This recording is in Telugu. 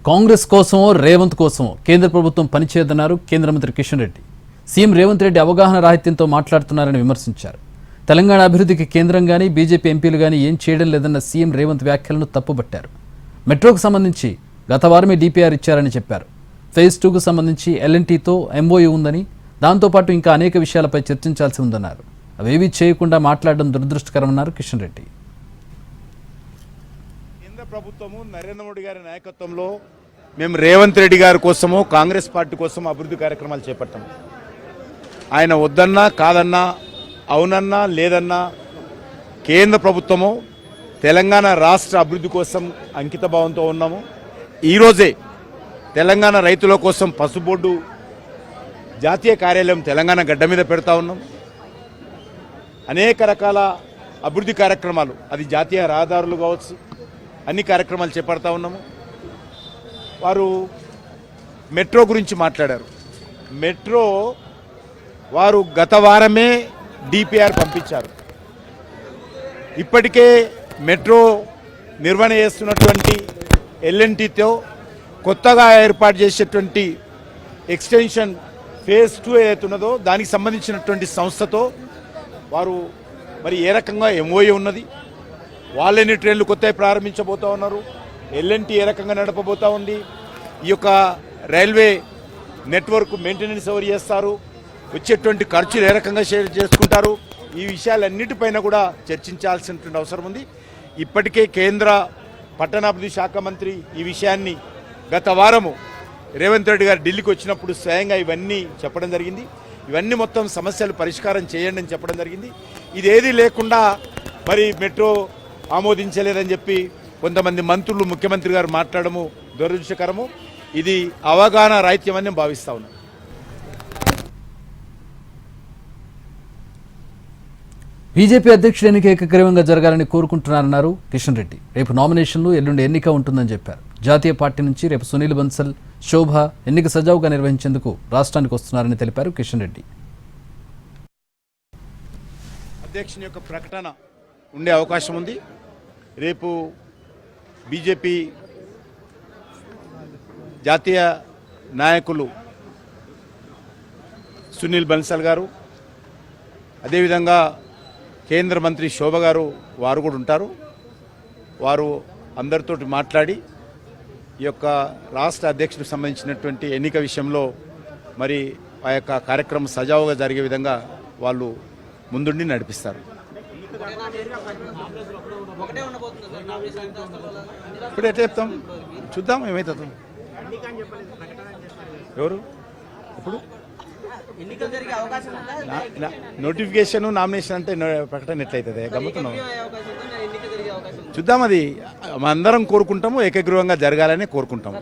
కాంగ్రెస్ కోసమో రేవంత్ కోసమో కేంద్ర ప్రభుత్వం పనిచేయదన్నారు కేంద్ర మంత్రి కిషన్ రెడ్డి. సీఎం రేవంత్ రెడ్డి అవగాహన రాహిత్యంతో మాట్లాడుతున్నారని విమర్శించారు. తెలంగాణ అభివృద్ధికి కేంద్రం గానీ బీజేపీ ఎంపీలు గానీ ఏం చేయడం లేదన్న సీఎం రేవంత్ వ్యాఖ్యలను తప్పుబట్టారు. మెట్రోకు సంబంధించి గత వారమే డీపీఆర్ ఇచ్చారని చెప్పారు. ఫేజ్ 2కు సంబంధించి ఎల్ఎన్టీతో ఎంఓయూ ఉందని, దాంతోపాటు ఇంకా అనేక విషయాలపై చర్చించాల్సి ఉందన్నారు. అవేవీ చేయకుండా మాట్లాడడం దురదృష్టకరమన్నారు కిషన్ రెడ్డి. కేంద్ర ప్రభుత్వము నరేంద్ర మోడీ గారి నాయకత్వంలో మేము రేవంత్ రెడ్డి గారి కోసము కాంగ్రెస్ పార్టీ కోసం అభివృద్ధి కార్యక్రమాలు చేపట్టాము. ఆయన వద్దన్నా కాదన్నా, అవునన్నా లేదన్నా, కేంద్ర ప్రభుత్వము తెలంగాణ రాష్ట్ర అభివృద్ధి కోసం అంకిత భావంతో ఉన్నాము. ఈరోజే తెలంగాణ రైతుల కోసం పసుబోర్డు జాతీయ కార్యాలయం తెలంగాణ గడ్డ మీద పెడతా ఉన్నాం. అనేక రకాల అభివృద్ధి కార్యక్రమాలు, అది జాతీయ రహదారులు కావచ్చు, అన్ని కార్యక్రమాలు చేపడతా ఉన్నాము. వారు మెట్రో గురించి మాట్లాడారు. మెట్రో వారు గత వారమే డిపిఆర్ పంపించారు. ఇప్పటికే మెట్రో నిర్వహణ చేస్తున్నటువంటి ఎల్ఎన్టీతో కొత్తగా ఏర్పాటు చేసేటువంటి ఎక్స్టెన్షన్ ఫేజ్ 2 ఏదైతే ఉన్నదో దానికి సంబంధించినటువంటి సంస్థతో వారు మరి ఏ రకంగా ఎంఓఏ ఉన్నది, వాళ్ళని ట్రైన్లు కొత్తవి ప్రారంభించబోతూ ఉన్నారు, ఎల్ఎన్టీ ఏ రకంగా నడపబోతూ ఉంది, ఈ యొక్క రైల్వే నెట్వర్క్ మెయింటెనెన్స్ ఎవరు చేస్తారు, వచ్చేటువంటి ఖర్చులు ఏ రకంగా షేర్ చేసుకుంటారు, ఈ విషయాలన్నిటిపైన కూడా చర్చించాల్సినటువంటి అవసరం ఉంది. ఇప్పటికే కేంద్ర పట్టణాభివృద్ధి శాఖ మంత్రి ఈ విషయాన్ని గత వారము రేవంత్ రెడ్డి గారు ఢిల్లీకి వచ్చినప్పుడు స్వయంగా ఇవన్నీ చెప్పడం జరిగింది. ఇవన్నీ మొత్తం సమస్యలు పరిష్కారం చేయండి అని చెప్పడం జరిగింది. ఇదేది లేకుండా మరి మెట్రో ఆమోదించలేదని చెప్పి కొంతమంది మంత్రులు ముఖ్యమంత్రి గారు మాట్లాడము దురదృష్టకరము. ఇది అవగాహన రాహిత్యమని భావిస్తా ఉన్నాం. బీజేపీ అధ్యక్షుడు ఎన్నిక ఏకగ్రీవంగా జరగాలని కోరుకుంటున్నారన్నారు కిషన్ రెడ్డి. రేపు నామినేషన్లు, ఎల్లుండి ఎన్నిక ఉంటుందని చెప్పారు. జాతీయ పార్టీ నుంచి రేపు సునీల్ బన్సల్, శోభ ఎన్నిక సజావుగా నిర్వహించేందుకు రాష్ట్రానికి వస్తున్నారని తెలిపారు కిషన్ రెడ్డి. అధ్యక్షుని యొక్క ప్రకటన ఉండే అవకాశం ఉంది. రేపు బీజేపీ జాతీయ నాయకులు సునీల్ బన్సల్ గారు, అదేవిధంగా కేంద్ర మంత్రి శోభ గారు వారు కూడా ఉంటారు. వారు అందరితోటి మాట్లాడి ఈ యొక్క రాష్ట్ర అధ్యక్షుడికి సంబంధించినటువంటి ఎన్నిక విషయంలో మరి ఆ యొక్క కార్యక్రమం సజావుగా జరిగే విధంగా వాళ్ళు ముందుండి నడిపిస్తారు. ఇప్పుడు ఎట్లా చెప్తాం, చూద్దాం ఏమైతుంది. ఎవరు ఇప్పుడు నోటిఫికేషన్ నామినేషన్ అంటే ప్రకటన ఎట్లయితుంది గమ్ముతున్నాం. చూద్దాం, అది అందరం కోరుకుంటాము, ఏకగ్రీవంగా జరగాలని కోరుకుంటాము.